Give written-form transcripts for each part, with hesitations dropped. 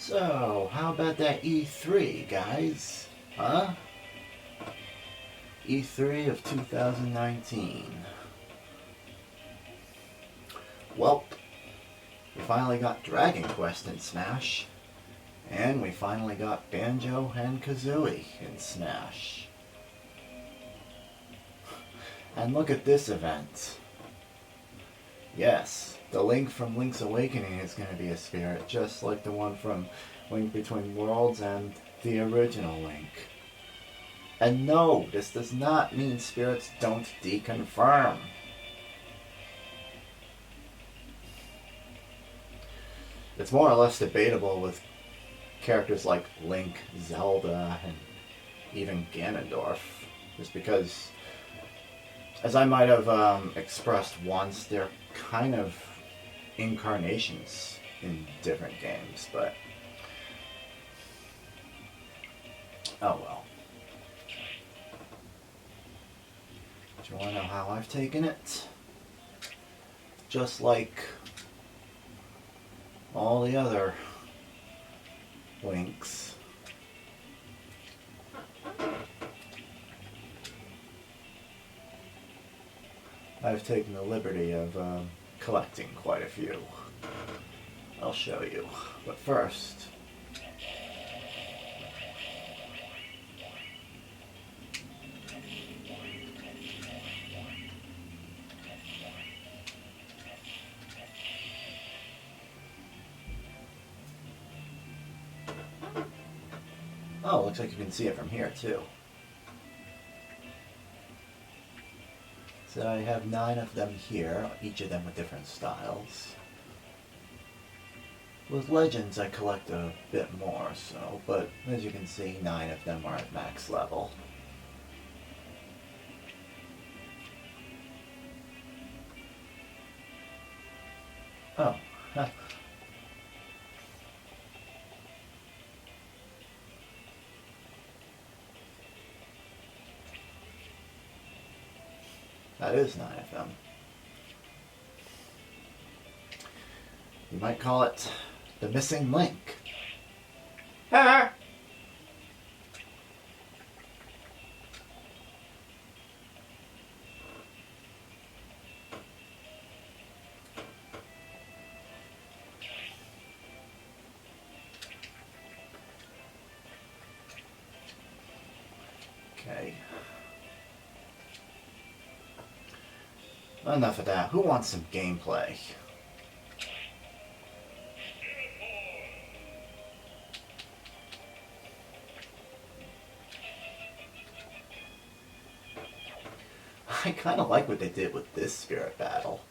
So, how about that E3, guys? Huh? E3 of 2019. Welp, we finally got Dragon Quest in Smash, and we finally got Banjo and Kazooie in Smash. And look at this event. Yes, the Link from Link's Awakening is going to be a spirit, just like the one from Link Between Worlds and the original Link. And no, this does not mean spirits don't deconfirm. It's more or less debatable with characters like Link, Zelda, and even Ganondorf, just because, as I might have expressed once, they're kind of incarnations in different games, but oh well. Do you want to know how I've taken it? Just like all the other Links. I've taken the liberty of collecting quite a few. I'll show you. But first, oh, looks like you can see it from here too. So I have 9 of them here, each of them with different styles. With Legends I collect a bit more, so, but as you can see, 9 of them are at max level. Oh, huh. That is 9 of them. You might call it the missing link. Ah! Okay. Enough of that. Who wants some gameplay? I kind of like what they did with this spirit battle.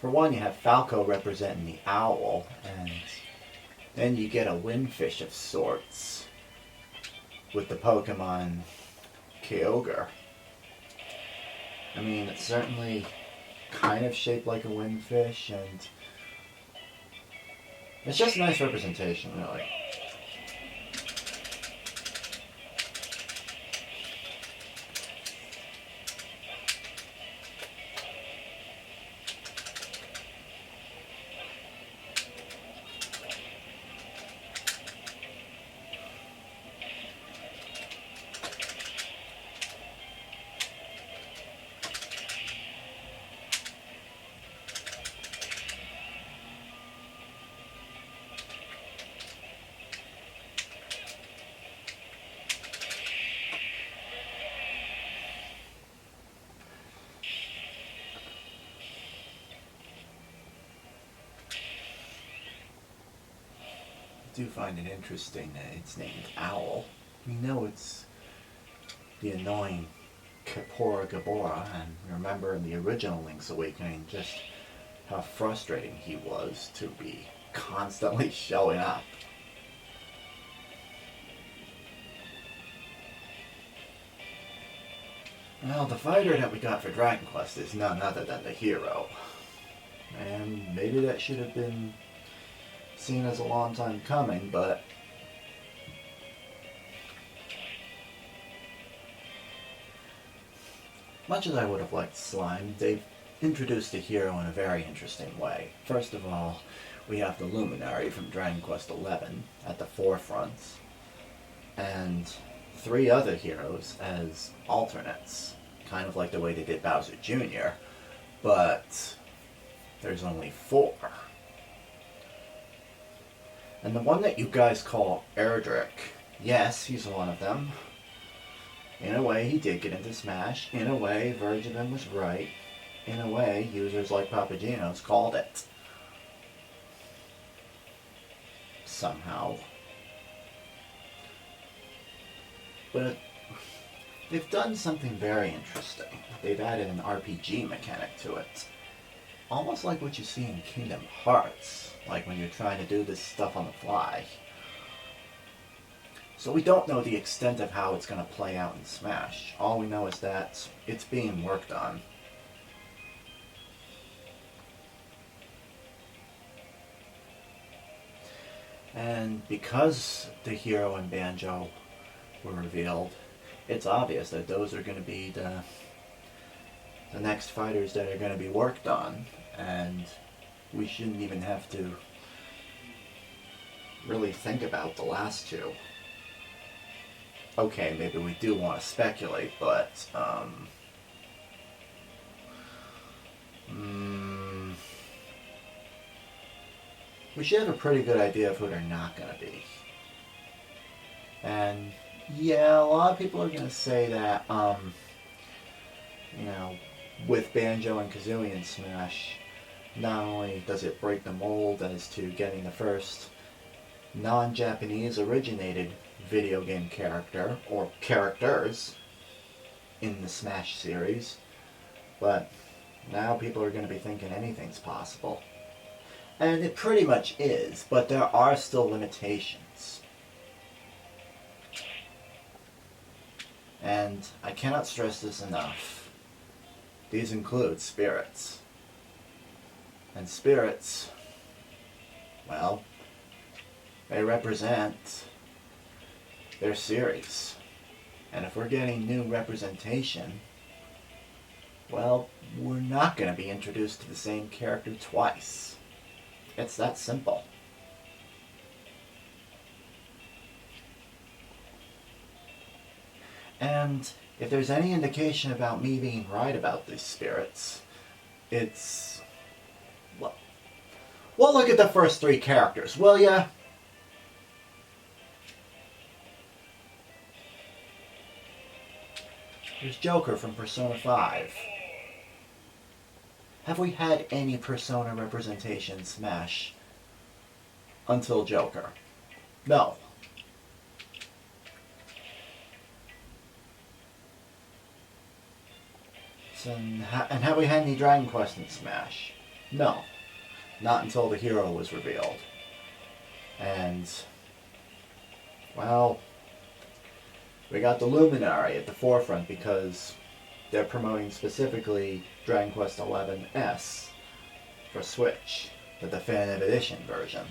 For one, you have Falco representing the owl, and then you get a windfish of sorts with the Pokemon Kyogre. I mean, it's certainly kind of shaped like a windfish, and it's just a nice representation, really. I do find it interesting that it's named Owl. We know it's the annoying Kapora Gabora, and remember in the original Link's Awakening just how frustrating he was to be constantly showing up. Well, the fighter that we got for Dragon Quest is none other than the hero. And maybe that should have been seen as a long time coming, but much as I would have liked Slime, they've introduced the hero in a very interesting way. First of all, we have the Luminary from Dragon Quest XI at the forefront, and 3 other heroes as alternates, kind of like the way they did Bowser Jr., but there's only 4. And the one that you guys call Erdrick, yes, he's one of them. In a way, he did get into Smash. In a way, Virgin was right. In a way, users like PapaGenos called it. Somehow. But they've done something very interesting. They've added an RPG mechanic to it. Almost like what you see in Kingdom Hearts, like when you're trying to do this stuff on the fly. So we don't know the extent of how it's going to play out in Smash. All we know is that it's being worked on. And because the hero and banjo were revealed, it's obvious that those are going to be the next fighters that are going to be worked on, and we shouldn't even have to really think about the last 2. Okay, maybe we do want to speculate, but we should have a pretty good idea of who they're not going to be. And yeah, a lot of people are going to say that, you know, with Banjo and Kazooie in Smash, not only does it break the mold as to getting the first non-Japanese originated video game character, or characters, in the Smash series, but now people are going to be thinking anything's possible. And it pretty much is, but there are still limitations. And I cannot stress this enough. These include spirits. And spirits, well, they represent their series. And if we're getting new representation, well, we're not going to be introduced to the same character twice. It's that simple. And if there's any indication about me being right about these spirits, it's... well, look at the first 3 characters, will ya? There's Joker from Persona 5. Have we had any Persona representation in Smash until Joker? No. So, and have we had any Dragon Quest in Smash? No. Not until the hero was revealed. And, well, we got the Luminary at the forefront because they're promoting specifically Dragon Quest XI S for Switch, the definitive edition version.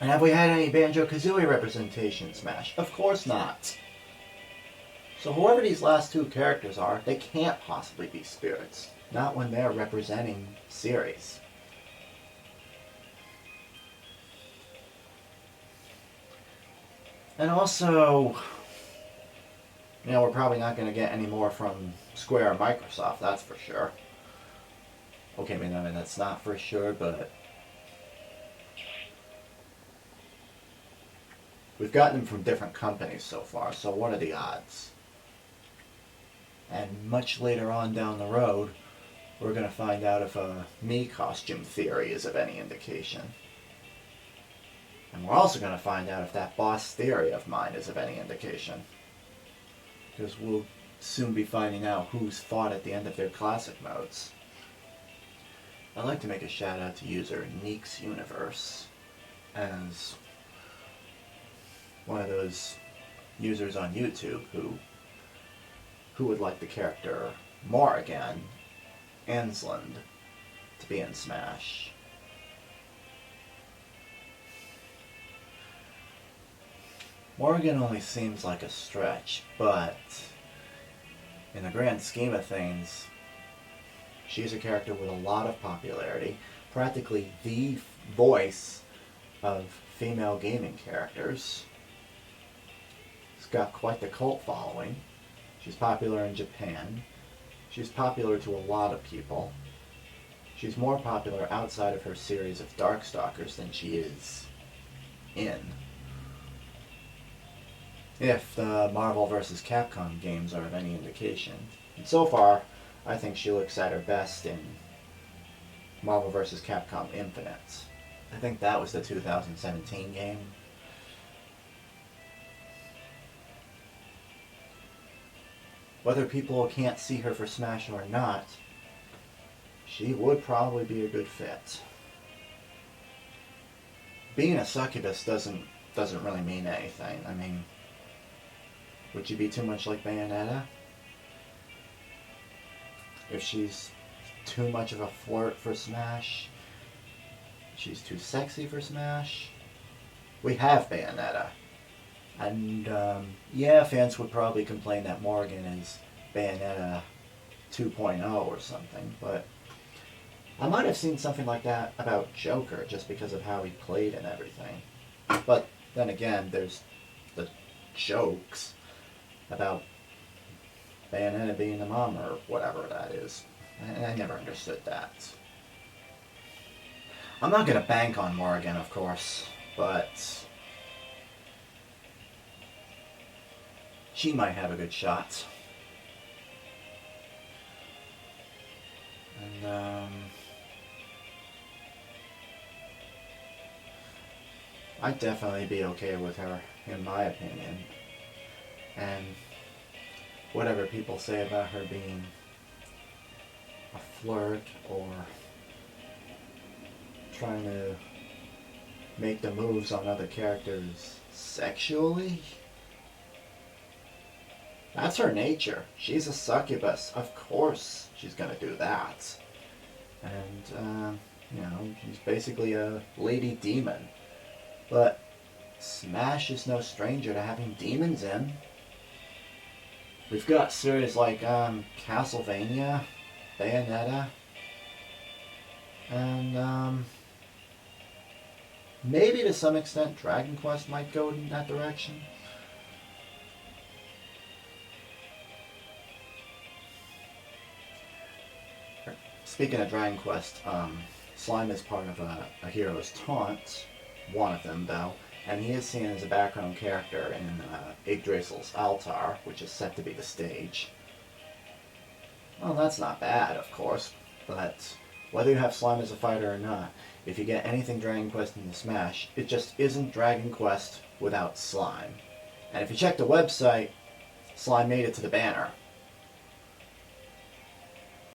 And have we had any banjo-kazooie representation in Smash? Of course not. So whoever these last 2 characters are, they can't possibly be spirits. Not when they're representing series. And also, you know, we're probably not going to get any more from Square or Microsoft, that's for sure. Okay, I mean, that's not for sure, but we've gotten them from different companies so far, so what are the odds? And much later on down the road, we're going to find out if a me costume theory is of any indication. And we're also going to find out if that boss theory of mine is of any indication. Because we'll soon be finding out who's fought at the end of their classic modes. I'd like to make a shout out to user NixUniverse as one of those users on YouTube who would like the character Morrigan, Ansland, to be in Smash. Morrigan only seems like a stretch, but in the grand scheme of things, she's a character with a lot of popularity, practically the voice of female gaming characters. She's got quite the cult following. She's popular in Japan. She's popular to a lot of people. She's more popular outside of her series of Darkstalkers than she is in. If the Marvel vs. Capcom games are of any indication. And so far, I think she looks at her best in Marvel vs. Capcom Infinite. I think that was the 2017 game. Whether people can't see her for Smash or not, she would probably be a good fit. Being a succubus doesn't really mean anything. I mean, would you be too much like Bayonetta? If she's too much of a flirt for Smash, she's too sexy for Smash. We have Bayonetta. And, yeah, fans would probably complain that Morrigan is Bayonetta 2.0 or something, but I might have seen something like that about Joker just because of how he played and everything. But then again, there's the jokes about Bayonetta being the mom or whatever that is. And I never understood that. I'm not going to bank on Morrigan, of course, but she might have a good shot. And, I'd definitely be okay with her, in my opinion. And whatever people say about her being a flirt or trying to make the moves on other characters sexually, that's her nature. She's a succubus. Of course she's gonna do that. And, you know, she's basically a lady demon. But Smash is no stranger to having demons in. We've got series like Castlevania, Bayonetta, and maybe to some extent Dragon Quest might go in that direction. Speaking of Dragon Quest, Slime is part of a hero's taunt, one of them though, and he is seen as a background character in Yggdrasil's altar, which is set to be the stage. Well, that's not bad, of course, but whether you have Slime as a fighter or not, if you get anything Dragon Quest in the Smash, it just isn't Dragon Quest without Slime. And if you check the website, Slime made it to the banner.